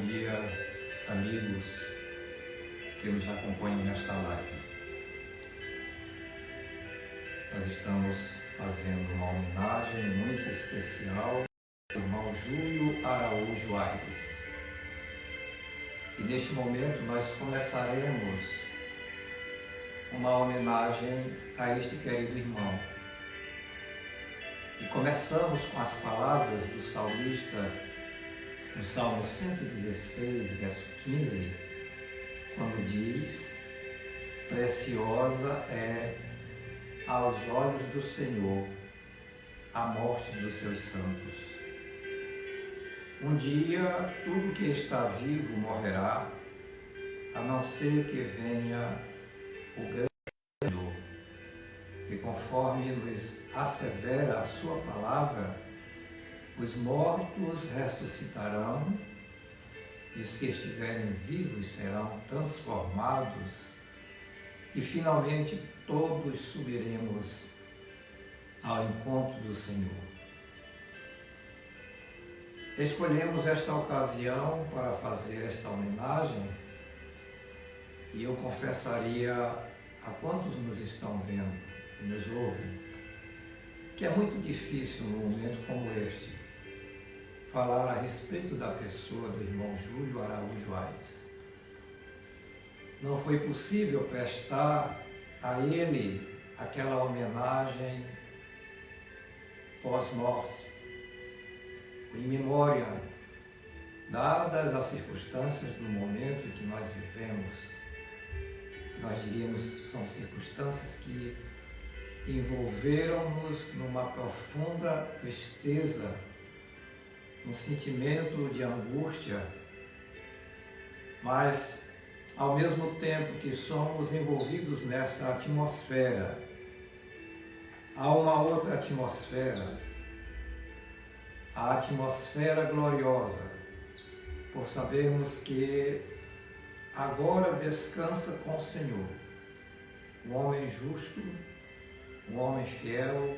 dia, amigos que nos acompanham nesta live. Nós estamos fazendo uma homenagem muito especial ao irmão Júlio Araújo Aires. E neste momento nós começaremos uma homenagem a este querido irmão. E começamos com as palavras do salmista, no Salmo 116, verso 15, quando diz: preciosa é aos olhos do Senhor a morte dos seus santos. Um dia tudo que está vivo morrerá, a não ser que venha o grande Senhor. E conforme nos assevera a sua palavra, os mortos ressuscitarão e os que estiverem vivos serão transformados e finalmente todos subiremos ao encontro do Senhor. Escolhemos esta ocasião para fazer esta homenagem e eu confessaria a quantos nos estão vendo e nos ouvem que é muito difícil num momento como este falar a respeito da pessoa do irmão Júlio Araújo Aires. Não foi possível prestar a ele aquela homenagem pós-morte, em memória, dadas as circunstâncias do momento em que nós vivemos. Nós diríamos que são circunstâncias que envolveram-nos numa profunda tristeza, um sentimento de angústia, mas ao mesmo tempo que somos envolvidos nessa atmosfera, há uma outra atmosfera, a atmosfera gloriosa, por sabermos que agora descansa com o Senhor, um homem justo, um homem fiel,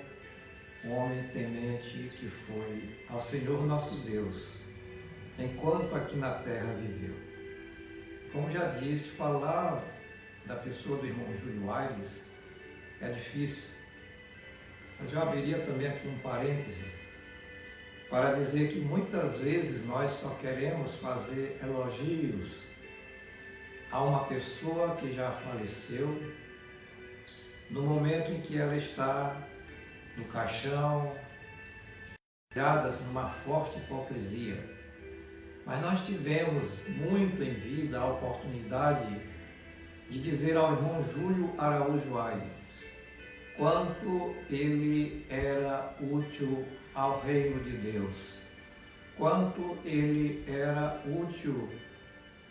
um homem temente que foi ao Senhor nosso Deus, enquanto aqui na terra viveu. Como já disse, falar da pessoa do irmão Júlio Aires é difícil. Mas eu abriria também aqui um parêntese para dizer que muitas vezes nós só queremos fazer elogios a uma pessoa que já faleceu no momento em que ela está no caixão, ligadas numa forte hipocrisia. Mas nós tivemos muito em vida a oportunidade de dizer ao irmão Júlio Araújo Aires quanto ele era útil ao reino de Deus, quanto ele era útil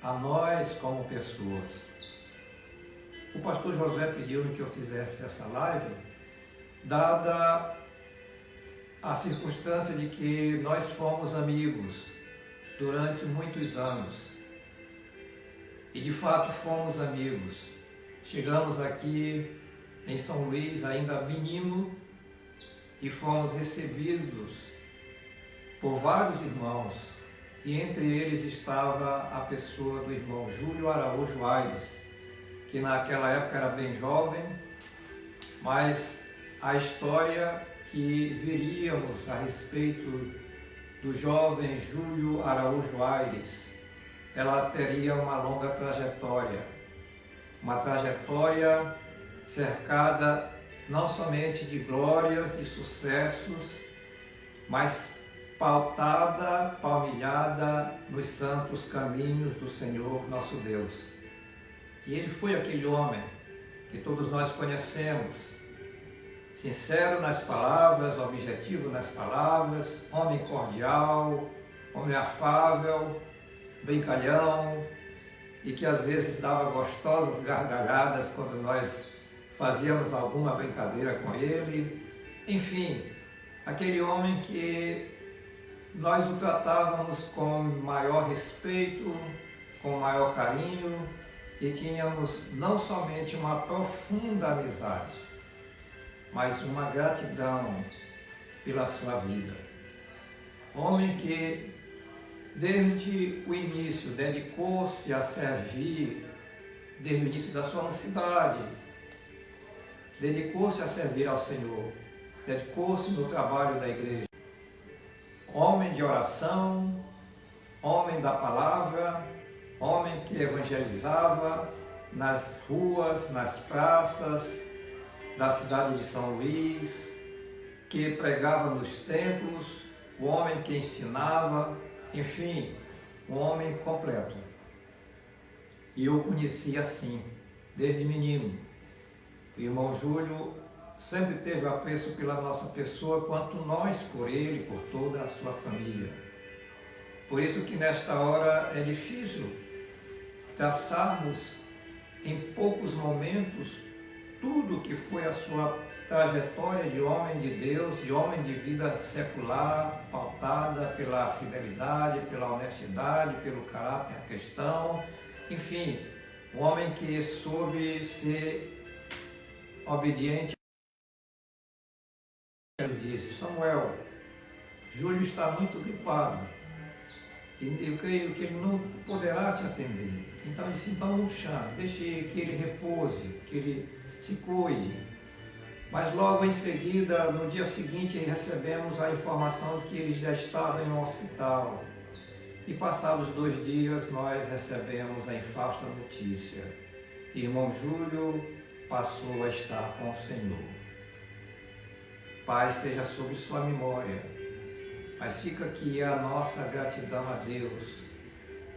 a nós como pessoas. O pastor José pediu que eu fizesse essa live, dada a circunstância de que nós fomos amigos durante muitos anos. E de fato fomos amigos. Chegamos aqui em São Luís ainda menino e fomos recebidos por vários irmãos. E entre eles estava a pessoa do irmão Júlio Araújo Aires, que naquela época era bem jovem, mas a história que viríamos a respeito do jovem Júlio Araújo Aires, ela teria uma longa trajetória, uma trajetória cercada não somente de glórias, de sucessos, mas pautada, palmilhada nos santos caminhos do Senhor nosso Deus. E ele foi aquele homem que todos nós conhecemos, sincero nas palavras, objetivo nas palavras, homem cordial, homem afável, brincalhão, e que às vezes dava gostosas gargalhadas quando nós fazíamos alguma brincadeira com ele. Enfim, aquele homem que nós o tratávamos com maior respeito, com maior carinho, e tínhamos não somente uma profunda amizade, mas uma gratidão pela sua vida. Homem que desde o início, dedicou-se a servir, desde o início da sua mocidade, dedicou-se a servir ao Senhor, dedicou-se no trabalho da igreja. Homem de oração, homem da palavra, homem que evangelizava nas ruas, nas praças da cidade de São Luís, que pregava nos templos, o homem que ensinava, enfim, um homem completo. E eu conheci assim, desde menino. O irmão Júlio sempre teve apreço pela nossa pessoa, quanto nós por ele, por toda a sua família. Por isso que nesta hora é difícil traçarmos em poucos momentos tudo que foi a sua trajetória de homem de Deus, de homem de vida secular, pautada pela fidelidade, pela honestidade, pelo caráter cristão, enfim, um homem que soube ser obediente. Ele disse: Samuel, Júlio está muito gripado e eu creio que ele não poderá te atender. Então ele disse: então não chame, deixe que ele repouse, que ele se cuide. Mas logo em seguida, no dia seguinte, recebemos a informação de que ele já estava em um hospital. E passados 2 dias, nós recebemos a infausta notícia: irmão Júlio passou a estar com o Senhor. Pai, seja sobre sua memória, mas fica aqui a nossa gratidão a Deus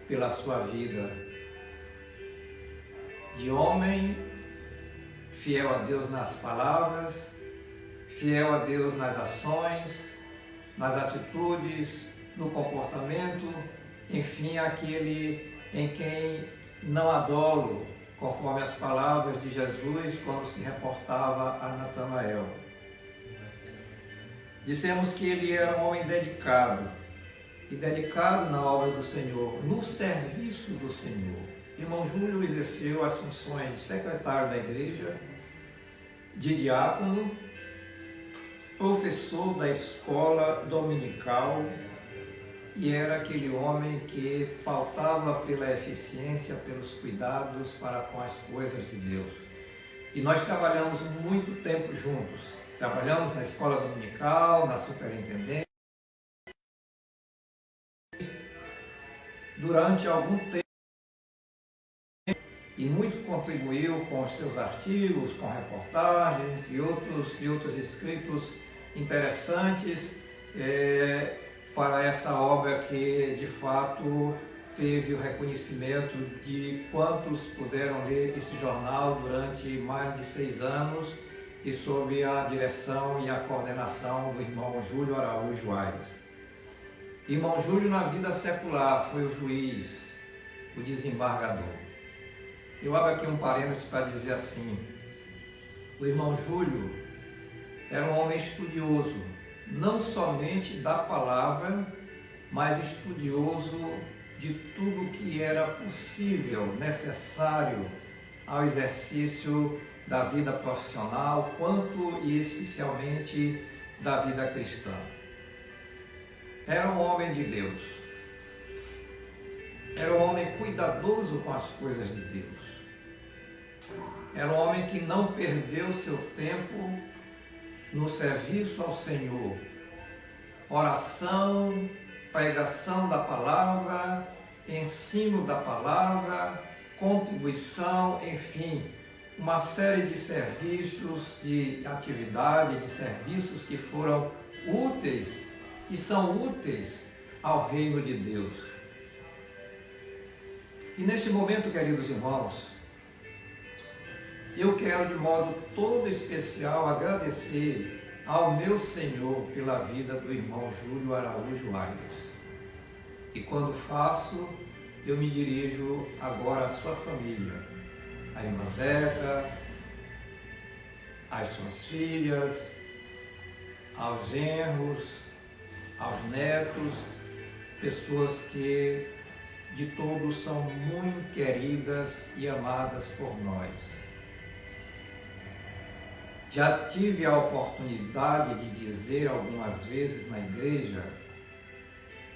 pela sua vida de homem, fiel a Deus nas palavras, fiel a Deus nas ações, nas atitudes, no comportamento, enfim, aquele em quem não adolo, conforme as palavras de Jesus quando se reportava a Natanael. Dissemos que ele era um homem dedicado, e dedicado na obra do Senhor, no serviço do Senhor. Irmão Júlio exerceu as funções de secretário da igreja, de diácono, professor da escola dominical, e era aquele homem que pautava pela eficiência, pelos cuidados para com as coisas de Deus. E nós trabalhamos muito tempo juntos. Trabalhamos na escola dominical, na superintendência. Durante algum tempo, e muito contribuiu com os seus artigos, com reportagens e outros escritos interessantes para essa obra que, de fato, teve o reconhecimento de quantos puderam ler esse jornal durante mais de 6 anos e sob a direção e a coordenação do irmão Júlio Araújo Aires. Irmão Júlio, na vida secular, foi o juiz, o desembargador. Eu abro aqui um parênteses para dizer assim: o irmão Júlio era um homem estudioso, não somente da palavra, mas estudioso de tudo que era possível, necessário ao exercício da vida profissional, quanto e especialmente da vida cristã. Era um homem de Deus. Era um homem cuidadoso com as coisas de Deus. Era um homem que não perdeu seu tempo no serviço ao Senhor. Oração, pregação da palavra, ensino da palavra, contribuição, enfim, uma série de serviços, de atividade, de serviços que foram úteis e são úteis ao reino de Deus. E neste momento, queridos irmãos, eu quero de modo todo especial agradecer ao meu Senhor pela vida do irmão Júlio Araújo Aires. E quando faço, eu me dirijo agora à sua família, à irmã Zeca, às suas filhas, aos genros, aos netos, pessoas que de todos são muito queridas e amadas por nós. Já tive a oportunidade de dizer algumas vezes na igreja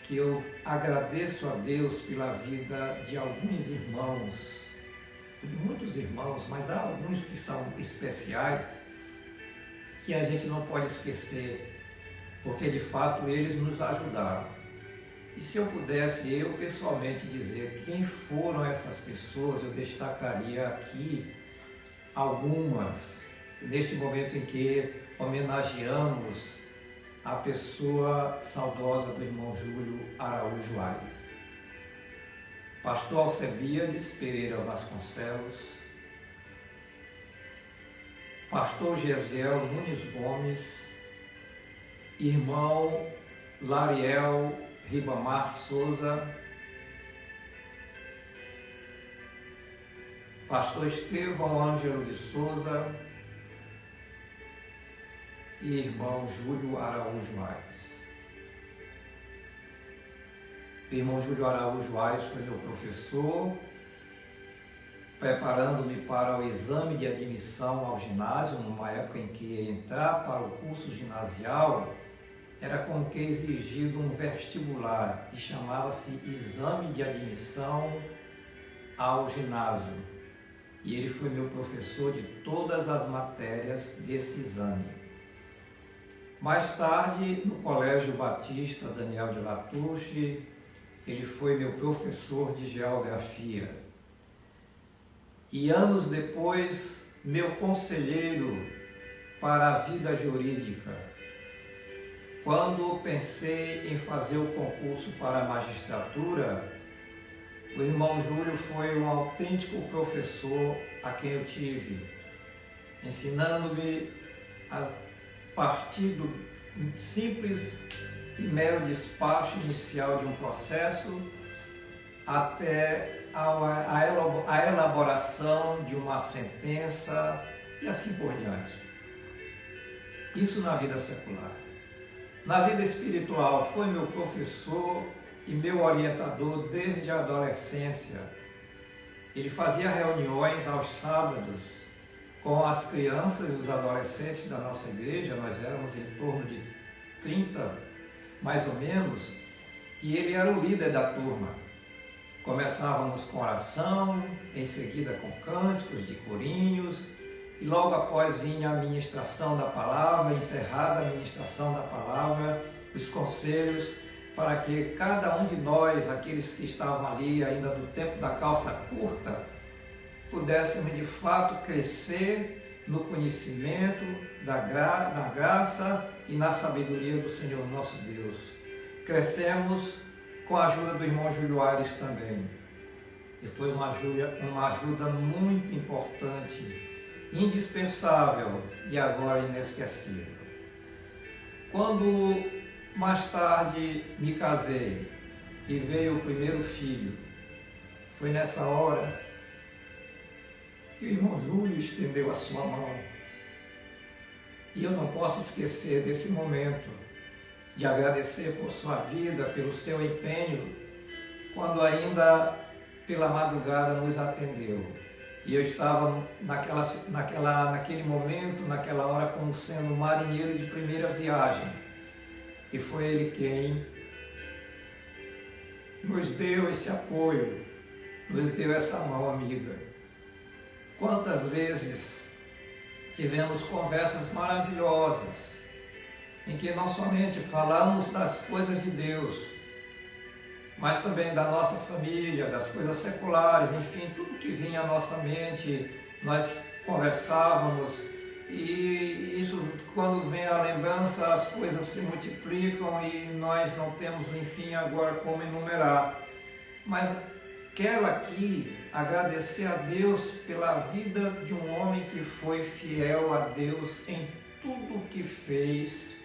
que que eu agradeço a Deus pela vida de alguns irmãos, de muitos irmãos, mas há alguns que são especiais, que a gente não pode esquecer, porque de fato eles nos ajudaram. E se eu pudesse, eu pessoalmente dizer quem foram essas pessoas, eu destacaria aqui algumas, neste momento em que homenageamos a pessoa saudosa do irmão Júlio Araújo Aires. Pastor Alcebiades Pereira Vasconcelos, Pastor Gesiel Nunes Gomes, irmão Lariel Ribamar Souza, Pastor Estevão Ângelo de Souza e irmão Júlio Araújo Aires. O irmão Júlio Araújo Aires foi meu professor, preparando-me para o exame de admissão ao ginásio, numa época em que entrar para o curso ginasial era como que exigido um vestibular, e chamava-se Exame de Admissão ao Ginásio. E ele foi meu professor de todas as matérias desse exame. Mais tarde, no Colégio Batista Daniel de Latouche, ele foi meu professor de geografia. E anos depois, meu conselheiro para a vida jurídica. Quando pensei em fazer o concurso para a magistratura, o irmão Júlio foi um autêntico professor a quem eu tive, ensinando-me a partir do simples e mero despacho inicial de um processo até a elaboração de uma sentença e assim por diante. Isso na vida secular. Na vida espiritual, foi meu professor e meu orientador desde a adolescência. Ele fazia reuniões aos sábados com as crianças e os adolescentes da nossa igreja. Nós éramos em torno de 30, mais ou menos, e ele era o líder da turma. Começávamos com oração, em seguida com cânticos de corinhos, e logo após vinha a ministração da palavra, encerrada a ministração da palavra, os conselhos, para que cada um de nós, aqueles que estavam ali ainda do tempo da calça curta, pudéssemos de fato crescer no conhecimento da graça e na sabedoria do Senhor nosso Deus. Crescemos com a ajuda do irmão Júlio Aires também. E foi uma ajuda muito importante, indispensável e agora inesquecível. Quando mais tarde me casei e veio o primeiro filho, foi nessa hora que o irmão Júlio estendeu a sua mão. E eu não posso esquecer desse momento de agradecer por sua vida, pelo seu empenho, quando ainda pela madrugada nos atendeu. E eu estava naquele momento, naquela hora, como sendo marinheiro de primeira viagem. E foi ele quem nos deu esse apoio, nos deu essa mão amiga. Quantas vezes tivemos conversas maravilhosas, em que não somente falamos das coisas de Deus, mas também da nossa família, das coisas seculares, enfim, tudo que vinha à nossa mente, nós conversávamos, e isso, quando vem a lembrança, as coisas se multiplicam e nós não temos, enfim, agora como enumerar. Mas quero aqui agradecer a Deus pela vida de um homem que foi fiel a Deus em tudo o que fez,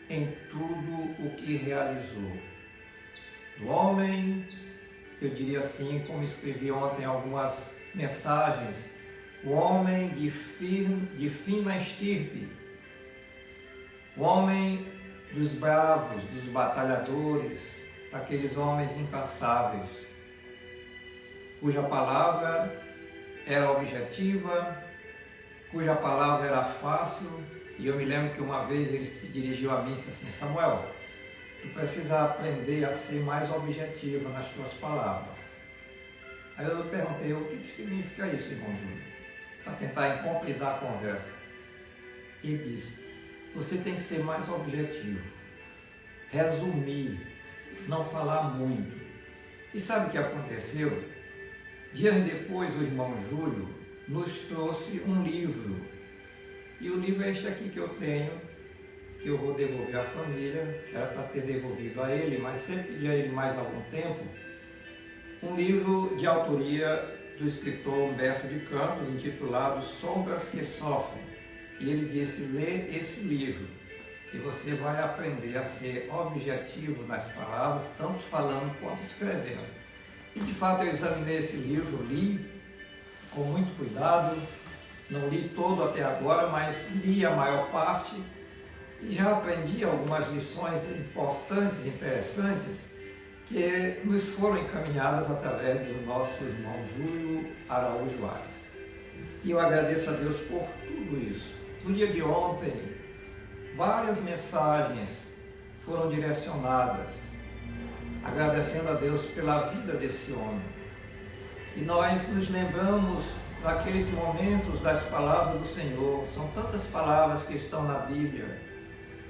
em tudo o que realizou. Do homem, eu diria assim, como escrevi ontem algumas mensagens, o homem de fina estirpe, o homem dos bravos, dos batalhadores, daqueles homens incansáveis, cuja palavra era objetiva, cuja palavra era fácil. E eu me lembro que uma vez ele se dirigiu a mim e disse assim: Samuel, tu precisa aprender a ser mais objetivo nas tuas palavras. Aí eu perguntei, o que significa isso, irmão Júlio? Para tentar completar a conversa. E ele disse, você tem que ser mais objetivo, resumir, não falar muito. E sabe o que aconteceu? Dias depois, o irmão Júlio nos trouxe um livro. E o livro é este aqui que eu tenho, que eu vou devolver à família. Era para ter devolvido a ele, mas sempre pedi a ele mais algum tempo. Um livro de autoria do escritor Humberto de Campos, intitulado Sombras que Sofrem. E ele disse, lê esse livro e você vai aprender a ser objetivo nas palavras, tanto falando quanto escrevendo. E de fato eu examinei esse livro, li com muito cuidado, não li todo até agora, mas li a maior parte e já aprendi algumas lições importantes, interessantes, que nos foram encaminhadas através do nosso irmão Júlio Araújo Aires. E eu agradeço a Deus por tudo isso. No dia de ontem, várias mensagens foram direcionadas, agradecendo a Deus pela vida desse homem. E nós nos lembramos daqueles momentos das palavras do Senhor. São tantas palavras que estão na Bíblia,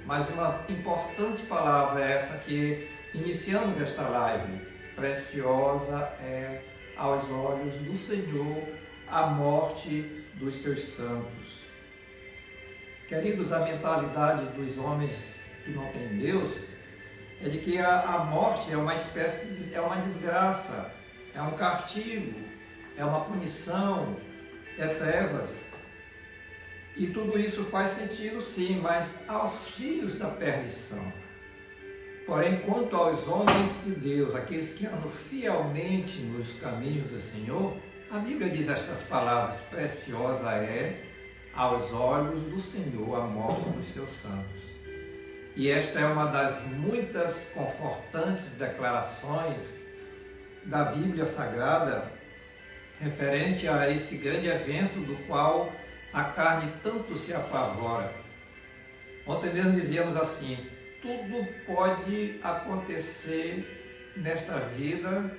mas uma importante palavra é essa que iniciamos esta live. Preciosa é aos olhos do Senhor a morte dos seus santos. Queridos, a mentalidade dos homens que não têm Deus é de que a morte é uma espécie de, é uma desgraça, é um castigo, é uma punição, é trevas. E tudo isso faz sentido sim, mas aos filhos da perdição. Porém, quanto aos homens de Deus, aqueles que andam fielmente nos caminhos do Senhor, a Bíblia diz estas palavras, preciosa é aos olhos do Senhor a morte dos seus santos. E esta é uma das muitas confortantes declarações da Bíblia Sagrada referente a esse grande evento do qual a carne tanto se apavora. Ontem mesmo dizíamos assim, tudo pode acontecer nesta vida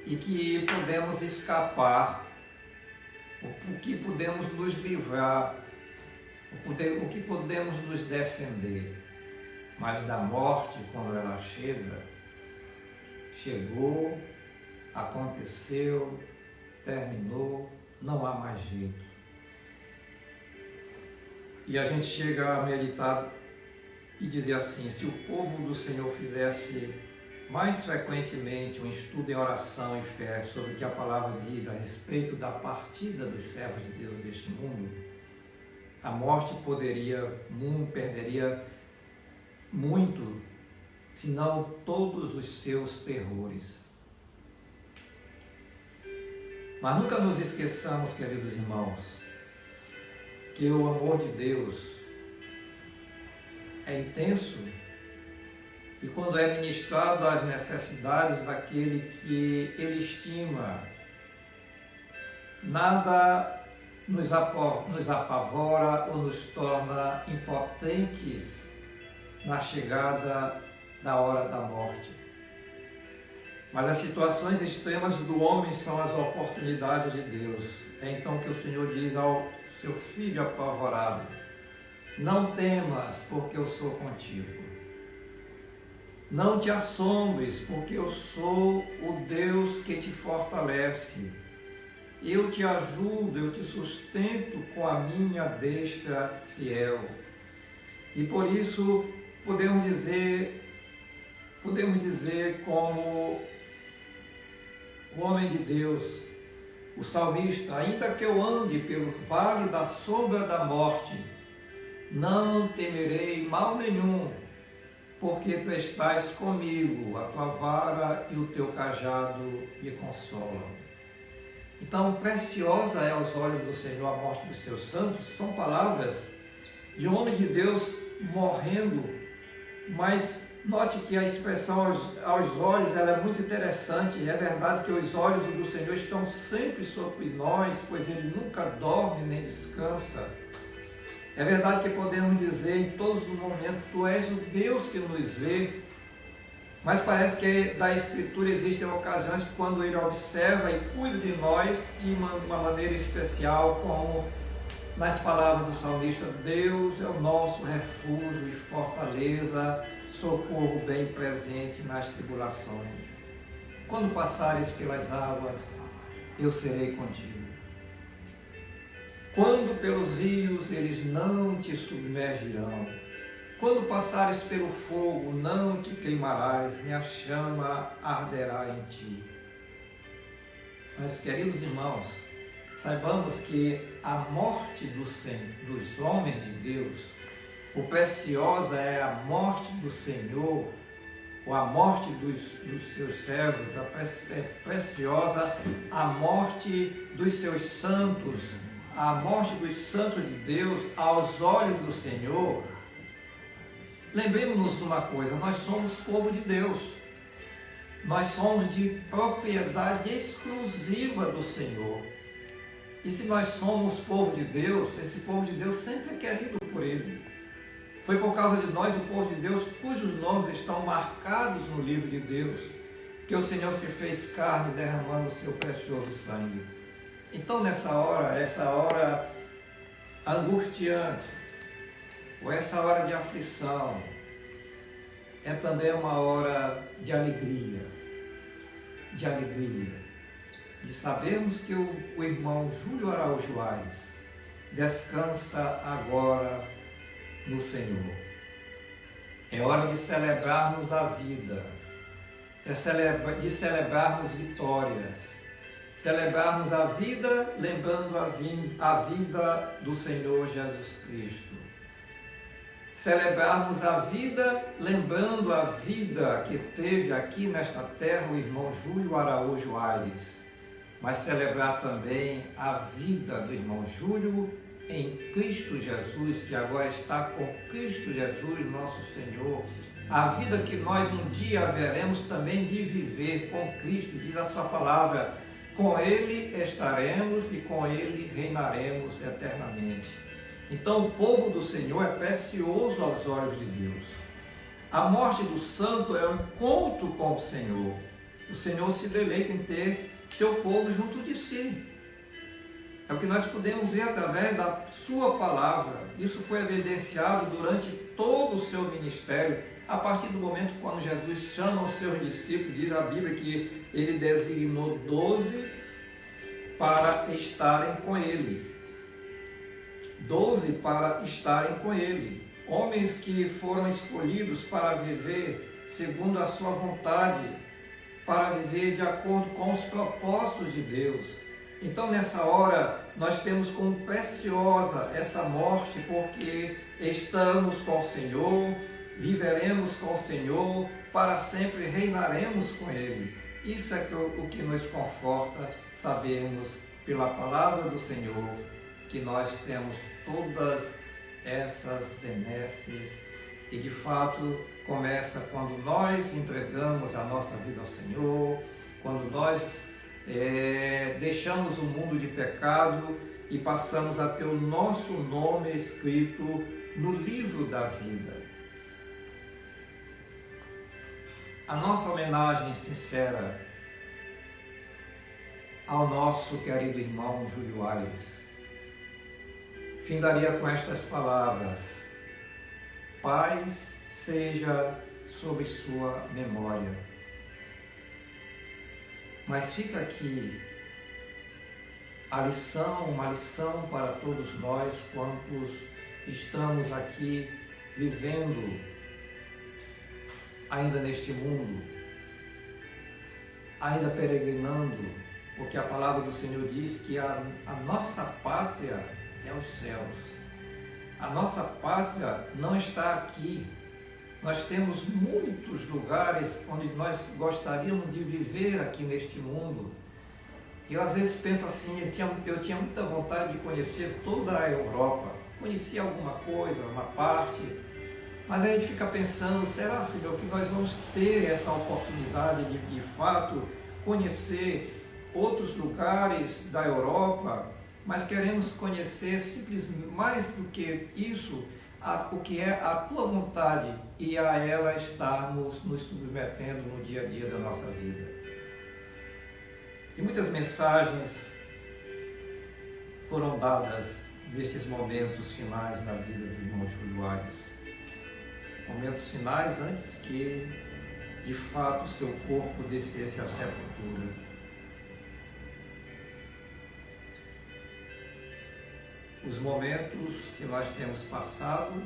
e que podemos escapar, o que podemos nos livrar, o que podemos nos defender. Mas da morte, quando ela chega, chegou, aconteceu, terminou, não há mais jeito. E a gente chega a meditar e dizer assim, se o povo do Senhor fizesse mais frequentemente um estudo em oração e fé sobre o que a palavra diz a respeito da partida dos servos de Deus deste mundo, a morte perderia muito, se não todos os seus terrores. Mas nunca nos esqueçamos, queridos irmãos, que o amor de Deus é intenso e quando é ministrado às necessidades daquele que ele estima, nada nos apavora ou nos torna impotentes na chegada da hora da morte. Mas as situações extremas do homem são as oportunidades de Deus. É então que o Senhor diz ao seu filho apavorado, não temas, porque eu sou contigo. Não te assombres, porque eu sou o Deus que te fortalece. Eu te ajudo, eu te sustento com a minha destra fiel. E por isso podemos dizer como o homem de Deus, o salmista, ainda que eu ande pelo vale da sombra da morte, não temerei mal nenhum, porque tu estás comigo, a tua vara e o teu cajado me consolam. Então, preciosa é aos olhos do Senhor a morte dos seus santos, são palavras de um homem de Deus morrendo, mas note que a expressão aos olhos ela é muito interessante. É verdade que os olhos do Senhor estão sempre sobre nós, pois Ele nunca dorme nem descansa. É verdade que podemos dizer em todos os momentos, Tu és o Deus que nos vê, mas parece que da Escritura existem ocasiões quando Ele observa e cuida de nós de uma maneira especial, como nas palavras do salmista: Deus é o nosso refúgio e fortaleza, socorro bem presente nas tribulações. Quando passares pelas águas, eu serei contigo. Quando pelos rios, eles não te submergirão. Quando passares pelo fogo, não te queimarás, nem a chama arderá em ti. Mas, queridos irmãos, saibamos que a morte dos homens de Deus, o preciosa é a morte do Senhor, ou a morte dos seus servos, é preciosa a morte dos seus santos, a morte dos santos de Deus aos olhos do Senhor. Lembremos-nos de uma coisa: nós somos povo de Deus, nós somos de propriedade exclusiva do Senhor. E se nós somos povo de Deus, esse povo de Deus sempre é querido por Ele. Foi por causa de nós, o povo de Deus, cujos nomes estão marcados no livro de Deus, que o Senhor se fez carne derramando o seu precioso sangue. Então, nessa hora, essa hora angustiante, ou essa hora de aflição, é também uma hora de alegria, de sabermos que o irmão Júlio Araújo Aires descansa agora no Senhor. É hora de celebrarmos a vida, de celebrarmos vitórias, celebrarmos a vida lembrando a vida do Senhor Jesus Cristo. Celebrarmos a vida lembrando a vida que teve aqui nesta terra o irmão Júlio Araújo Aires, mas celebrar também a vida do irmão Júlio em Cristo Jesus, que agora está com Cristo Jesus, nosso Senhor, a vida que nós um dia haveremos também de viver com Cristo, diz a sua palavra: com Ele estaremos e com Ele reinaremos eternamente. Então o povo do Senhor é precioso aos olhos de Deus. A morte do santo é o encontro com o Senhor. O Senhor se deleita em ter seu povo junto de si. É o que nós podemos ver através da sua palavra. Isso foi evidenciado durante todo o seu ministério, a partir do momento quando Jesus chama os seus discípulos. Diz a Bíblia que Ele designou 12 para estarem com Ele. 12 para estarem com Ele. Homens que foram escolhidos para viver segundo a sua vontade, para viver de acordo com os propósitos de Deus. Então, nessa hora, nós temos como preciosa essa morte, porque estamos com o Senhor, viveremos com o Senhor, para sempre reinaremos com Ele. Isso é o que nos conforta, sabermos pela palavra do Senhor que nós temos todas essas benesses, e de fato começa quando nós entregamos a nossa vida ao Senhor, quando nós deixamos o mundo de pecado e passamos a ter o nosso nome escrito no livro da vida. A nossa homenagem sincera ao nosso querido irmão Júlio Aires findaria com estas palavras: paz seja sobre sua memória. Mas fica aqui a lição, uma lição para todos nós, quantos estamos aqui vivendo ainda neste mundo, ainda peregrinando, porque a palavra do Senhor diz que a nossa pátria é os céus. A nossa pátria não está aqui. Nós temos muitos lugares onde nós gostaríamos de viver aqui neste mundo. E eu às vezes penso assim, eu tinha muita vontade de conhecer toda a Europa. Conheci alguma coisa, uma parte, mas aí a gente fica pensando: será, Senhor, que nós vamos ter essa oportunidade de fato conhecer outros lugares da Europa? mas queremos conhecer simplesmente mais do que isso, o que é a tua vontade e a ela estarmos nos submetendo no dia a dia da nossa vida. E muitas mensagens foram dadas nestes momentos finais na vida do irmão Júlio Aires. Momentos finais antes que, de fato, seu corpo descesse à sepultura. Os momentos que nós temos passado,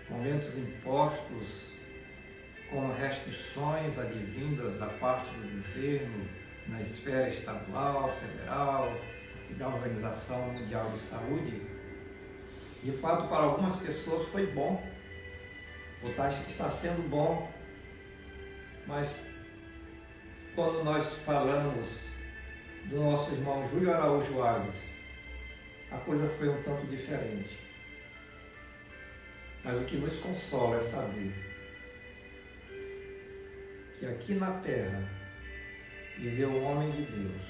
momentos impostos com restrições advindas da parte do governo na esfera estadual, federal e da Organização Mundial de Saúde, de fato, para algumas pessoas foi bom, ou está sendo bom, mas quando nós falamos do nosso irmão Júlio Araújo Aires, a coisa foi um tanto diferente. Mas o que nos consola é saber que aqui na terra viveu um homem de Deus,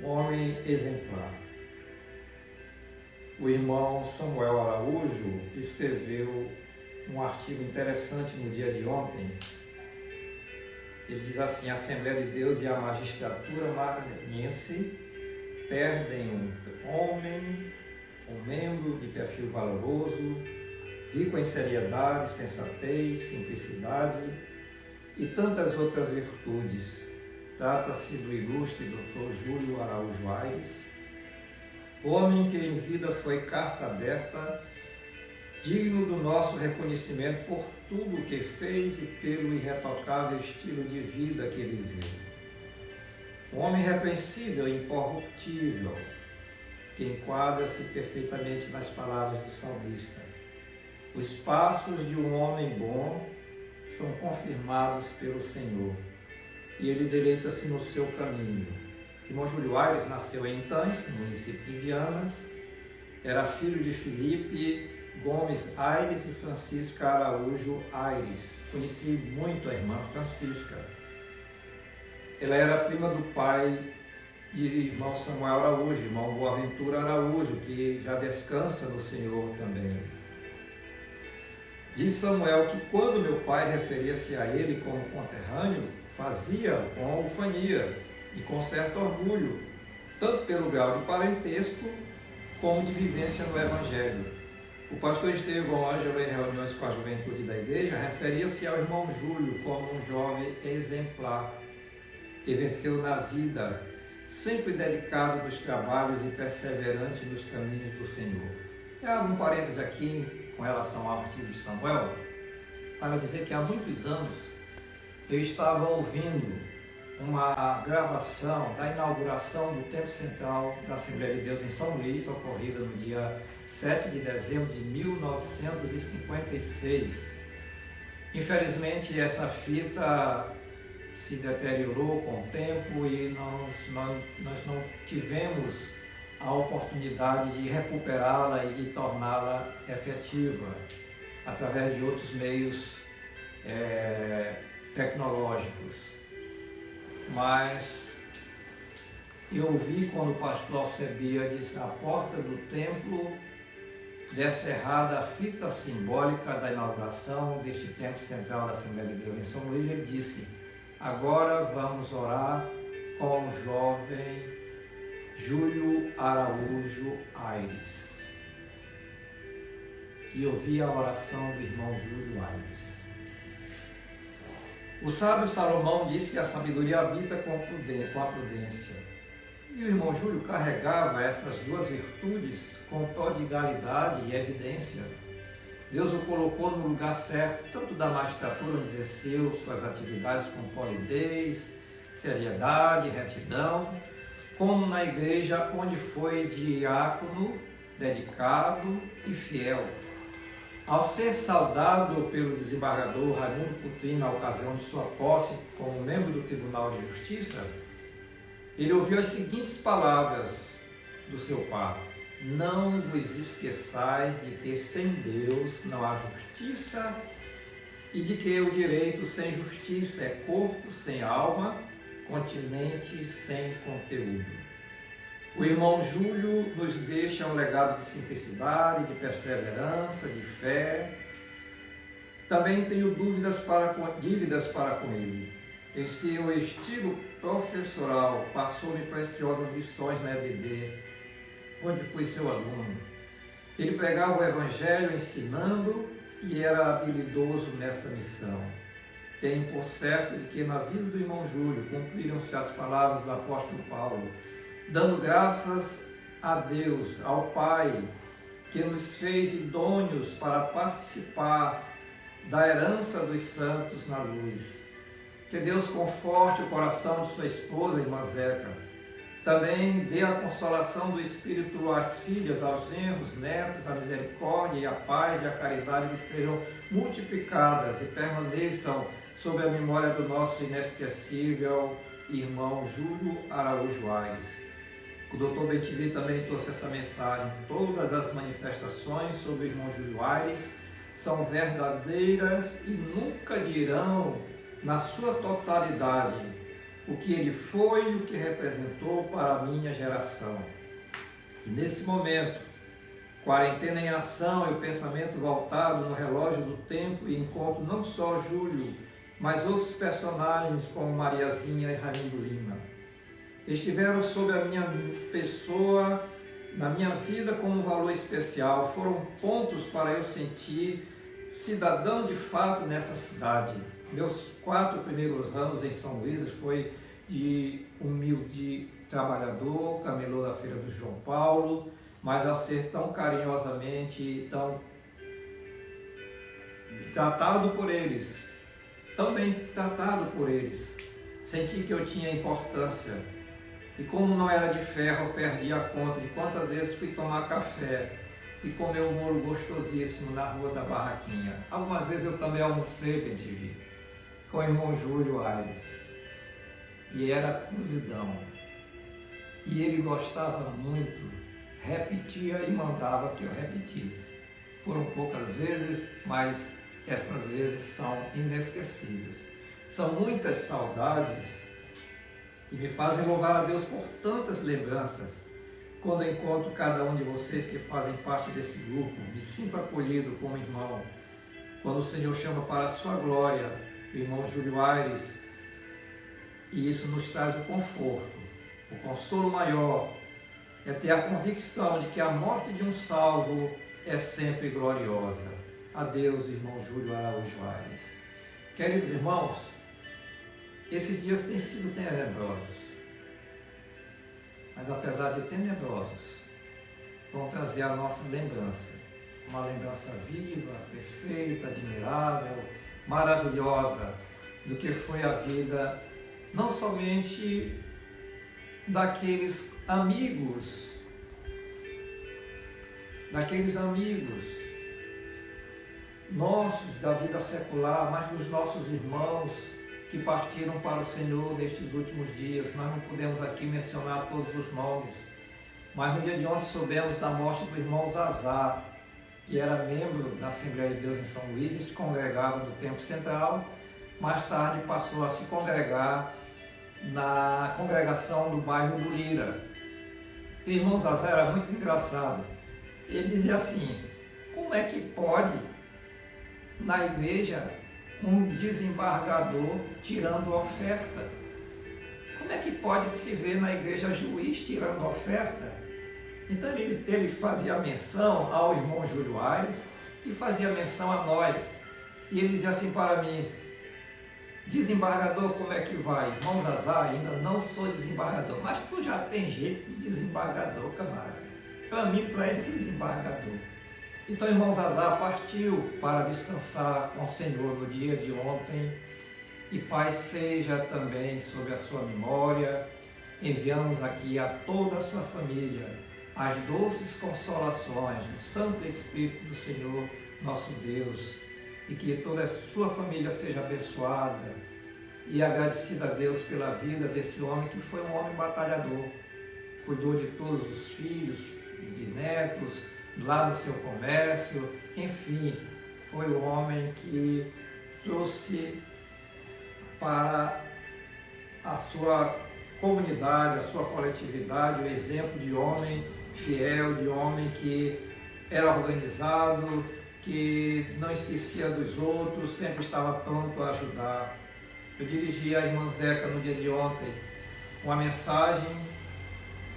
um homem exemplar. O irmão Samuel Araújo escreveu um artigo interessante no dia de ontem. Ele diz assim: a Assembleia de Deus e a magistratura maranhense perdem um homem, um membro de perfil valoroso, rico em seriedade, sensatez, simplicidade e tantas outras virtudes. Trata-se do ilustre Dr. Júlio Araújo Aires, homem que em vida foi carta aberta, digno do nosso reconhecimento por tudo o que fez e pelo irretocável estilo de vida que ele viveu. Um homem irrepreensível e incorruptível, que enquadra-se perfeitamente nas palavras do salmista. Os passos de um homem bom são confirmados pelo Senhor, e ele deleita-se no seu caminho. Irmão Júlio Aires nasceu em Itães, no município de Viana, era filho de Felipe Gomes Aires e Francisca Araújo Aires. Conheci muito a irmã Francisca. Ela era prima do pai de irmão Samuel Araújo, irmão Boaventura Araújo, que já descansa no Senhor também. Diz Samuel que quando meu pai referia-se a ele como conterrâneo, fazia com ufania e com certo orgulho, tanto pelo grau de parentesco como de vivência no Evangelho. O pastor Estevão Ângelo, em reuniões com a juventude da igreja, referia-se ao irmão Júlio como um jovem exemplar, que venceu na vida, sempre dedicado nos trabalhos e perseverante nos caminhos do Senhor. Eu abro um parêntese aqui com relação ao artigo de Samuel, para dizer que há muitos anos eu estava ouvindo uma gravação da inauguração do Templo Central da Assembleia de Deus em São Luís, ocorrida no dia 7 de dezembro de 1956. Infelizmente, essa fita se deteriorou com o tempo e nós não tivemos a oportunidade de recuperá-la e de torná-la efetiva através de outros meios tecnológicos. Mas eu vi quando o pastor Alcebiades, à porta do templo, descerrada a fita simbólica da inauguração deste Templo Central da Assembleia de Deus em São Luís, ele disse: agora vamos orar com o jovem Júlio Araújo Aires. E eu vi a oração do irmão Júlio Aires. O sábio Salomão disse que a sabedoria habita com a prudência. E o irmão Júlio carregava essas duas virtudes com prodigalidade e evidência. Deus o colocou no lugar certo, tanto da magistratura onde exerceu suas atividades com polidez, seriedade, retidão, como na igreja onde foi diácono, dedicado e fiel. Ao ser saudado pelo desembargador Raimundo Coutrinho na ocasião de sua posse como membro do Tribunal de Justiça, ele ouviu as seguintes palavras do seu pai: não vos esqueçais de que sem Deus não há justiça e de que o direito sem justiça é corpo sem alma continente sem conteúdo. O irmão Júlio nos deixa um legado de simplicidade, de perseverança, de fé. Também tenho dívidas para com ele. Em seu estilo professoral, passou-me preciosas lições na EBD, onde fui seu aluno. Ele pregava o Evangelho ensinando e era habilidoso nessa missão. Tenho por certo de que na vida do irmão Júlio cumpriram-se as palavras do apóstolo Paulo, dando graças a Deus, ao Pai, que nos fez idôneos para participar da herança dos santos na luz. Que Deus conforte o coração de sua esposa, irmã Zeca. Também dê a consolação do Espírito às filhas, aos genros, netos, a misericórdia e a paz e a caridade que sejam multiplicadas e permaneçam sob a memória do nosso inesquecível irmão Júlio Araújo Aires. O Dr. Bentivi também trouxe essa mensagem. Todas as manifestações sobre o irmão Júlio Aires são verdadeiras e nunca dirão, na sua totalidade, o que ele foi e o que representou para a minha geração. E nesse momento, quarentena em ação e o pensamento voltado no relógio do tempo, e encontro não só Júlio, mas outros personagens como Mariazinha e Raimundo Lima. Estiveram sob a minha pessoa, na minha vida, como um valor especial. Foram pontos para eu sentir cidadão de fato nessa cidade. Meus 4 primeiros anos em São Luís foi de humilde trabalhador, camelô da Feira do João Paulo, mas ao ser tão carinhosamente, tão tratado por eles, tão bem tratado por eles, senti que eu tinha importância. E como não era de ferro, eu perdi a conta de quantas vezes fui tomar café e comer um bolo gostosíssimo na rua da Barraquinha. Algumas vezes eu também almocei, Bentivi, com o irmão Júlio Aires. E era cozidão. E ele gostava muito, repetia e mandava que eu repetisse. Foram poucas vezes, mas essas vezes são inesquecíveis. São muitas saudades e me fazem louvar a Deus por tantas lembranças. Quando eu encontro cada um de vocês que fazem parte desse grupo, me sinto acolhido como irmão. Quando o Senhor chama para a sua glória, o irmão Júlio Aires, e isso nos traz o conforto. O consolo maior é ter a convicção de que a morte de um salvo é sempre gloriosa. Adeus, irmão Júlio Araújo Aires. Queridos irmãos, esses dias têm sido tenebrosos, mas apesar de tenebrosos, vão trazer a nossa lembrança, uma lembrança viva, perfeita, admirável, maravilhosa, do que foi a vida, não somente daqueles amigos nossos da vida secular, mas dos nossos irmãos que partiram para o Senhor nestes últimos dias. Nós não podemos aqui mencionar todos os nomes, mas no dia de ontem soubemos da morte do irmão Zazá, que era membro da Assembleia de Deus em São Luís e se congregava no Templo Central. Mais tarde passou a se congregar na congregação do bairro do Lira. O irmão Zazá era muito engraçado. Ele dizia assim: como é que pode na igreja um desembargador tirando oferta? Como é que pode se ver na igreja juiz tirando oferta? Então ele fazia menção ao irmão Júlio Aires e fazia menção a nós. E ele dizia assim para mim: desembargador, como é que vai? Irmão Zazá, ainda não sou desembargador, mas tu já tem jeito de desembargador, camarada. Para mim, tu és desembargador. Então, irmão Zazá partiu para descansar com o Senhor no dia de ontem, e paz seja também sobre a sua memória. Enviamos aqui a toda a sua família as doces consolações do Santo Espírito do Senhor, nosso Deus, e que toda a sua família seja abençoada e agradecida a Deus pela vida desse homem que foi um homem batalhador, cuidou de todos os filhos, de netos, lá no seu comércio, enfim, foi o homem que trouxe para a sua comunidade, a sua coletividade, o exemplo de homem fiel, de homem que era organizado, que não esquecia dos outros, sempre estava pronto a ajudar. Eu dirigi à irmã Zeca no dia de ontem uma mensagem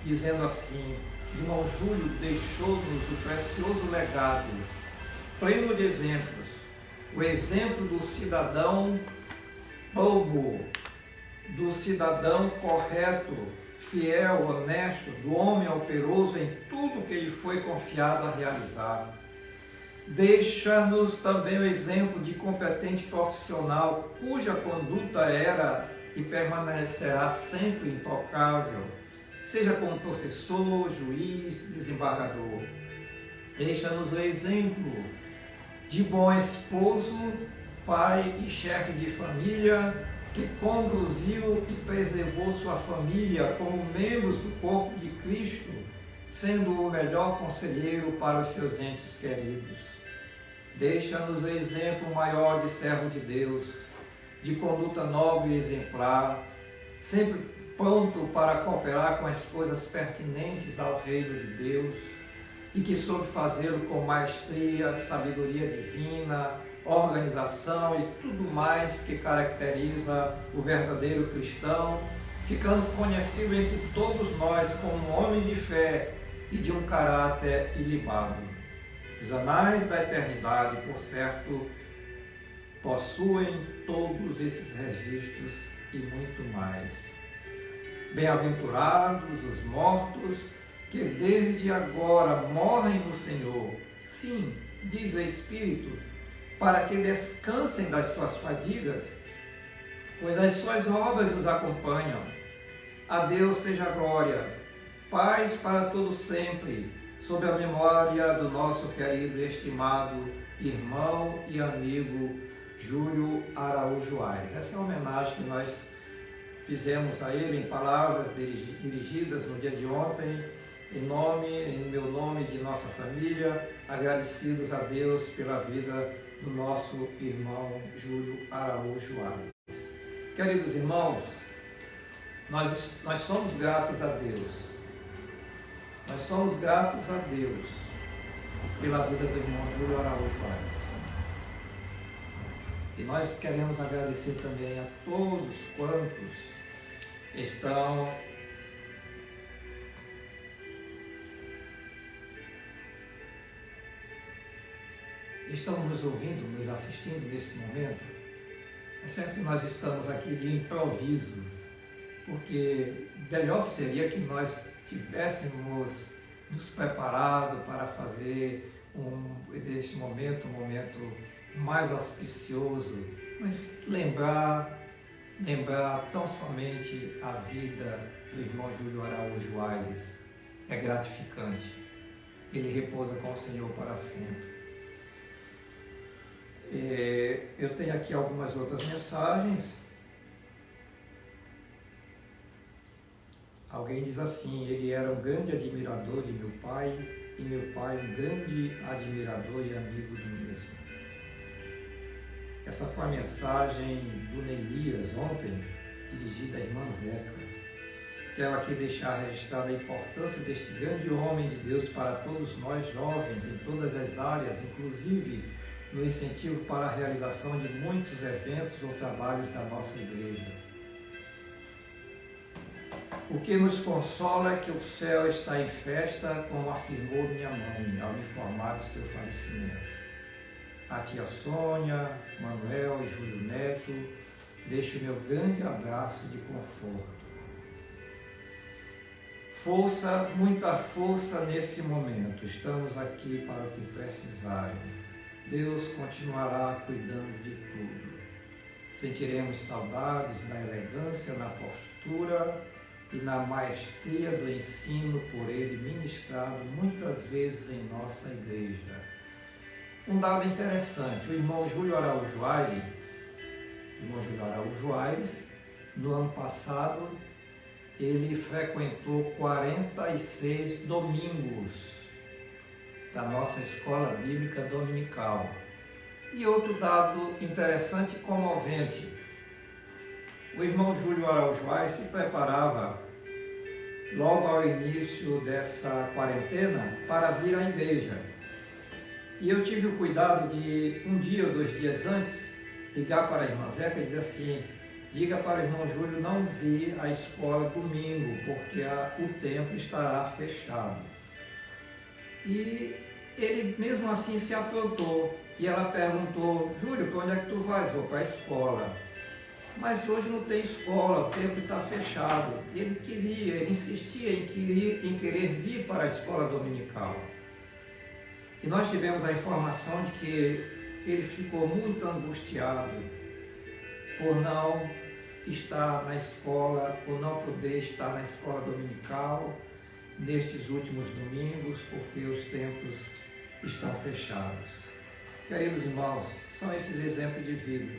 dizendo assim: irmão Júlio deixou-nos o precioso legado, pleno de exemplos, o exemplo do cidadão bobo, do cidadão correto, fiel, honesto, do homem operoso em tudo que lhe foi confiado a realizar. Deixa-nos também o exemplo de competente profissional, cuja conduta era e permanecerá sempre intocável, seja como professor, juiz, desembargador. Deixa-nos o exemplo de bom esposo, pai e chefe de família, que conduziu e preservou sua família como membros do corpo de Cristo, sendo o melhor conselheiro para os seus entes queridos. Deixa-nos o exemplo maior de servo de Deus, de conduta nobre e exemplar, sempre pronto para cooperar com as coisas pertinentes ao reino de Deus, e que soube fazê-lo com maestria, sabedoria divina, organização e tudo mais que caracteriza o verdadeiro cristão, ficando conhecido entre todos nós como um homem de fé e de um caráter ilibado. Os anais da eternidade, por certo, possuem todos esses registros e muito mais. Bem-aventurados os mortos que desde agora morrem no Senhor. Sim, diz o Espírito, para que descansem das suas fadigas, pois as suas obras os acompanham. A Deus seja a glória, paz para todos sempre, sob a memória do nosso querido e estimado irmão e amigo Júlio Araújo Aires. Essa é a homenagem que nós fizemos a ele em palavras dirigidas no dia de ontem, em meu nome e de nossa família, agradecidos a Deus pela vida do nosso irmão Júlio Araújo Aires. Queridos irmãos, nós somos gratos a Deus. Nós somos gratos a Deus pela vida do irmão Júlio Araújo Aires. E nós queremos agradecer também a todos quantos estão nos ouvindo, nos assistindo nesse momento. É certo que nós estamos aqui de improviso, porque melhor seria que nós tivéssemos nos preparado para fazer deste momento um momento mais auspicioso, mas lembrar tão somente a vida do irmão Júlio Araújo Aires é gratificante. Ele repousa com o Senhor para sempre. Eu tenho aqui algumas outras mensagens. Alguém diz assim: ele era um grande admirador de meu pai e meu pai um grande admirador e amigo do mesmo. Essa foi a mensagem do Neilias ontem, dirigida à irmã Zeca. Quero aqui deixar registrada a importância deste grande homem de Deus para todos nós jovens, em todas as áreas, inclusive no incentivo para a realização de muitos eventos ou trabalhos da nossa igreja. O que nos consola é que o céu está em festa, como afirmou minha mãe ao me informar do seu falecimento. A tia Sônia, Manuel e Júlio Neto, deixo meu grande abraço de conforto. Força, muita força nesse momento. Estamos aqui para o que precisarem. Deus continuará cuidando de tudo. Sentiremos saudades da elegância na postura e na maestria do ensino por ele ministrado muitas vezes em nossa igreja. Um dado interessante: o irmão Júlio Araújo Aires, no ano passado, ele frequentou 46 domingos da nossa escola bíblica dominical. E outro dado interessante e comovente: o irmão Júlio Araújo Aires se preparava logo ao início dessa quarentena para vir à igreja. E eu tive o cuidado de, um dia ou 2 dias antes, ligar para a irmã Zeca e dizer assim: diga para o irmão Júlio não vir à escola domingo, porque o templo estará fechado. E ele mesmo assim se afrontou. E ela perguntou: Júlio, para onde é que tu vais? Vou para a escola. Mas hoje não tem escola, o templo está fechado. Ele insistia em querer vir para a escola dominical. E nós tivemos a informação de que ele ficou muito angustiado por não estar na escola, por não poder estar na escola dominical nestes últimos domingos, porque os templos estão fechados. Queridos irmãos, são esses exemplos de vida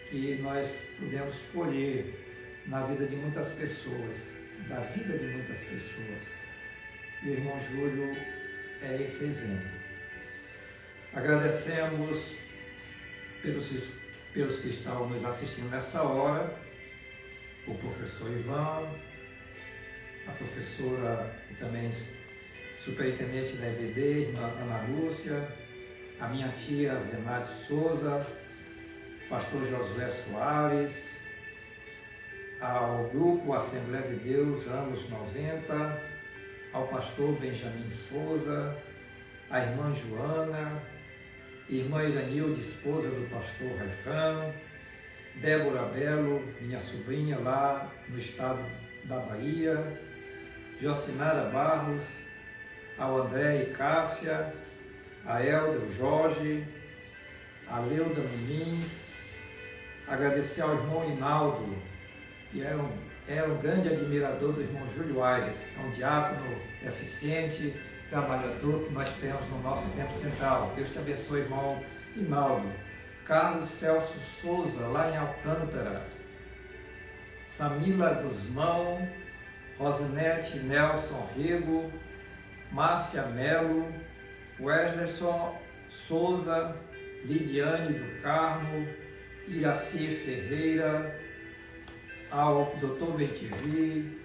que nós podemos colher na vida de muitas pessoas, da vida de muitas pessoas. E o irmão Júlio é esse exemplo. Agradecemos pelos que estão nos assistindo nessa hora, o professor Ivan, a professora e também superintendente da EBD, irmã Ana Lúcia, a minha tia Zenade Souza, pastor Josué Soares, ao grupo Assembleia de Deus, anos 90, ao pastor Benjamin Souza, a irmã Joana, irmã Iranilde, esposa do pastor Raifran, Débora Belo, minha sobrinha lá no estado da Bahia, Jocinara Barros, ao André e Cássia, a Helder, o Jorge, a Leuda Muniz, agradecer ao irmão Inaldo, que era um grande admirador do irmão Júlio Aires, é um diácono eficiente, trabalhador que nós temos no nosso tempo central. Deus te abençoe, irmão Inaldo. Carlos Celso Souza, lá em Alcântara, Samila Guzmão, Rosinete Nelson Rego, Márcia Melo, Weslerson Souza, Lidiane do Carmo, Iraci Ferreira, ao Dr. Betivi,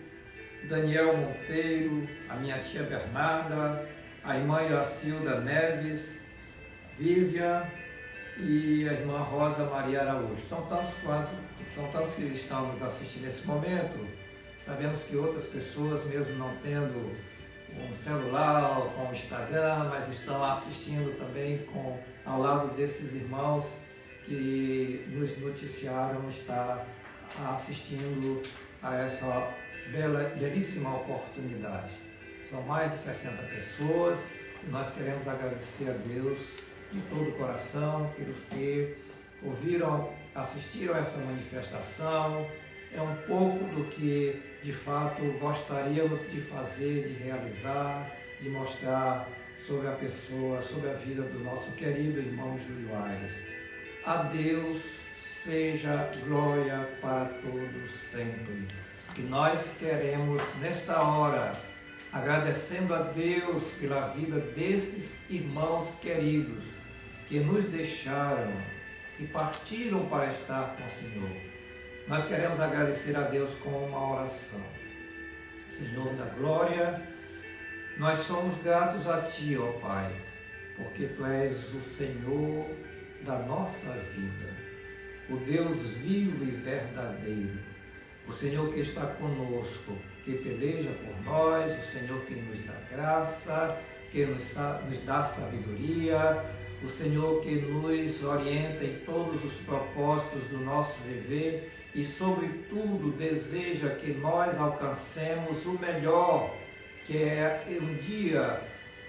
Daniel Monteiro, a minha tia Bernarda, a irmã Iracilda Neves, Vivian e a irmã Rosa Maria Araújo. São tantos que estão nos assistindo nesse momento. Sabemos que outras pessoas, mesmo não tendo um celular ou com o Instagram, mas estão assistindo também ao lado desses irmãos que nos noticiaram estar assistindo a essa belíssima oportunidade. São mais de 60 pessoas e nós queremos agradecer a Deus de todo o coração pelos que ouviram, assistiram a essa manifestação. É um pouco do que de fato gostaríamos de fazer, de realizar, de mostrar sobre a pessoa, sobre a vida do nosso querido irmão Júlio Aires. A Deus seja glória para todos sempre. E nós queremos, nesta hora, agradecendo a Deus pela vida desses irmãos queridos que nos deixaram e partiram para estar com o Senhor. Nós queremos agradecer a Deus com uma oração. Senhor da glória, nós somos gratos a Ti, ó Pai, porque Tu és o Senhor da nossa vida, o Deus vivo e verdadeiro, o Senhor que está conosco, que peleja por nós, o Senhor que nos dá graça, que nos dá sabedoria, o Senhor que nos orienta em todos os propósitos do nosso viver e, sobretudo, deseja que nós alcancemos o melhor, que é um dia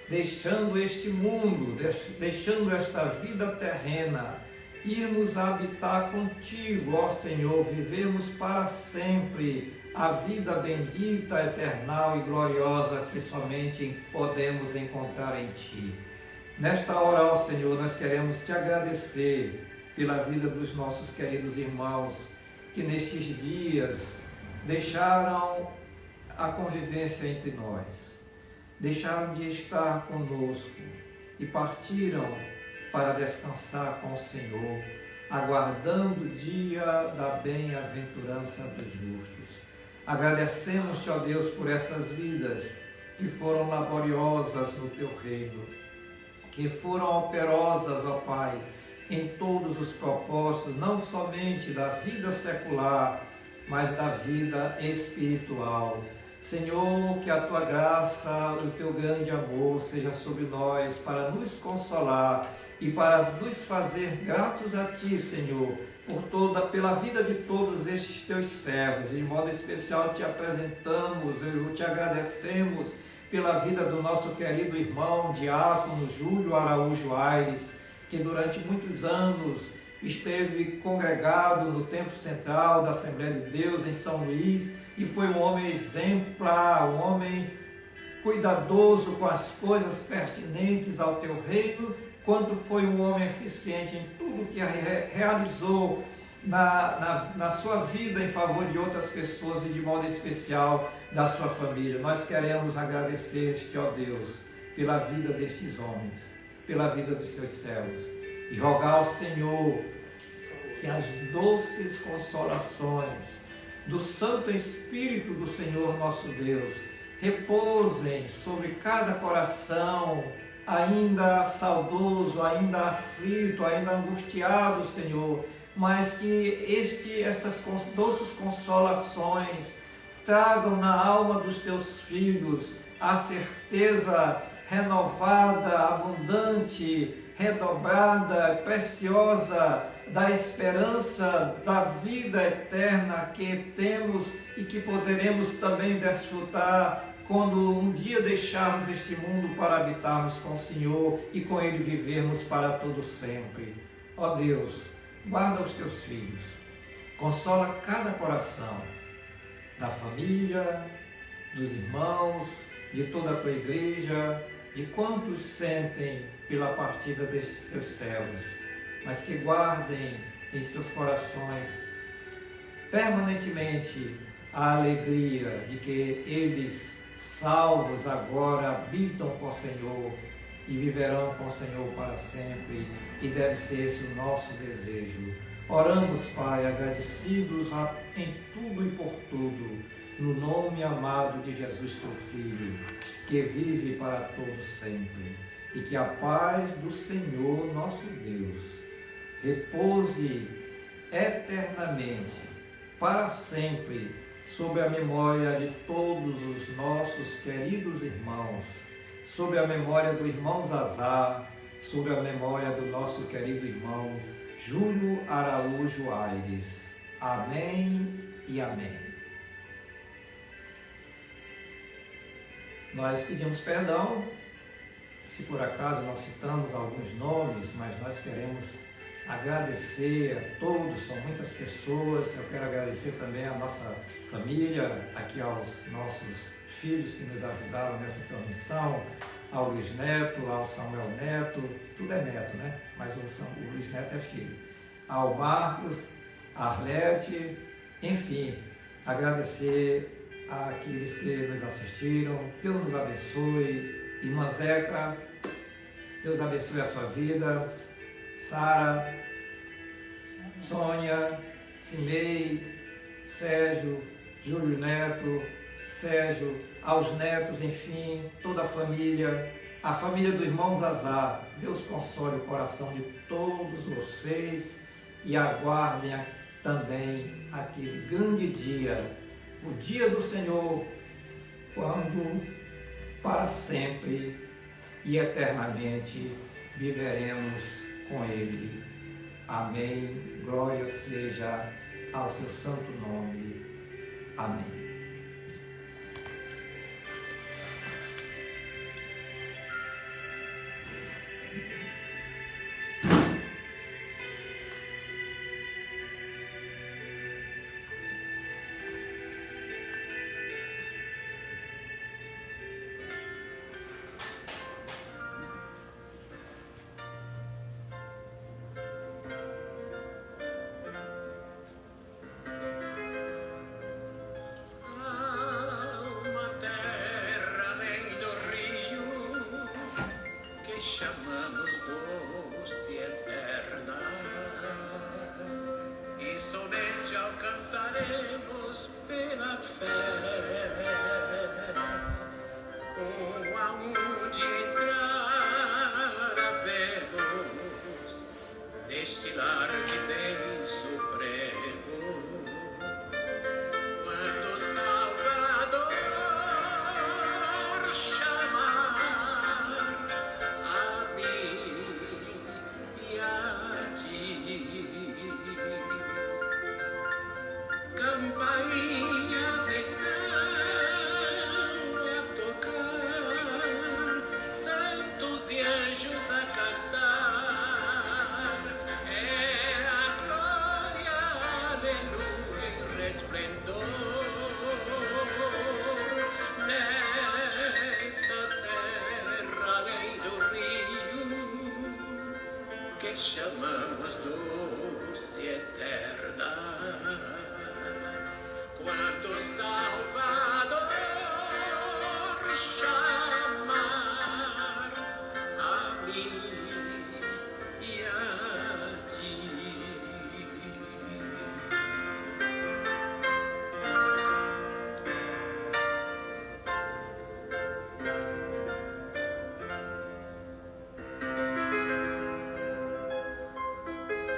deixando este mundo, deixando esta vida terrena, irmos habitar contigo, ó Senhor, vivermos para sempre a vida bendita, eternal e gloriosa que somente podemos encontrar em Ti. Nesta hora, ó Senhor, nós queremos Te agradecer pela vida dos nossos queridos irmãos que nestes dias deixaram a convivência entre nós, deixaram de estar conosco e partiram para descansar com o Senhor, aguardando o dia da bem-aventurança dos justos. Agradecemos-te, ó Deus, por essas vidas que foram laboriosas no teu reino, que foram operosas, ó Pai, em todos os propósitos, não somente da vida secular, mas da vida espiritual. Senhor, que a tua graça, o teu grande amor seja sobre nós para nos consolar e para nos fazer gratos a ti, Senhor, pela vida de todos estes teus servos. De modo especial te apresentamos, te agradecemos pela vida do nosso querido irmão, diácono Júlio Araújo Aires, que durante muitos anos esteve congregado no Templo Central da Assembleia de Deus em São Luís e foi um homem exemplar, um homem cuidadoso com as coisas pertinentes ao teu reino, quanto foi um homem eficiente em tudo que realizou na sua vida em favor de outras pessoas e de modo especial da sua família. Nós queremos agradecer-te, ó Deus, pela vida destes homens, pela vida dos seus servos, e rogar ao Senhor que as doces consolações do Santo Espírito do Senhor nosso Deus repousem sobre cada coração ainda saudoso, ainda aflito, ainda angustiado, Senhor, mas que estas doces consolações tragam na alma dos teus filhos a certeza renovada, abundante, redobrada, preciosa da esperança da vida eterna que temos e que poderemos também desfrutar quando um dia deixarmos este mundo para habitarmos com o Senhor e com Ele vivermos para todo sempre. Ó Deus, guarda os teus filhos, consola cada coração da família, dos irmãos, de toda a tua igreja, de quantos sentem pela partida destes teus servos, mas que guardem em seus corações permanentemente a alegria de que eles, salvos agora, habitam com o Senhor e viverão com o Senhor para sempre, e deve ser esse o nosso desejo. Oramos, Pai, agradecidos em tudo e por tudo, no nome amado de Jesus, teu Filho, que vive para todos sempre, e que a paz do Senhor nosso Deus repouse eternamente, para sempre, sobre a memória de todos os nossos queridos irmãos, sobre a memória do irmão Zazá, sobre a memória do nosso querido irmão Júlio Araújo Aires. Amém e amém. Nós pedimos perdão se por acaso nós citamos alguns nomes, mas nós queremos agradecer a todos, são muitas pessoas. Eu quero agradecer também a nossa família, aqui aos nossos filhos que nos ajudaram nessa transmissão, ao Luiz Neto, ao Samuel Neto, tudo é neto, né? Mas o Luiz Neto é filho. Ao Marcos, a Arlete, enfim, agradecer àqueles que nos assistiram. Deus nos abençoe. Irmã Zeca, Deus abençoe a sua vida. Sara, Sônia, Cimei, Sérgio, Júlio Neto, Sérgio, aos netos, enfim, toda a família do irmão Zazá. Deus console o coração de todos vocês e aguardem também aquele grande dia, o dia do Senhor, quando para sempre e eternamente viveremos com Ele. Amém. Glória seja ao seu santo nome. Amém. me chamar a mim e a ti.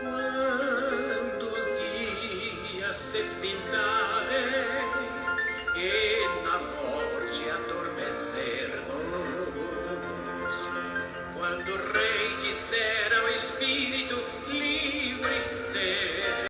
Quando os dias se findarem e na morte adormecermos, quando o Rei disser ao Espírito livre ser,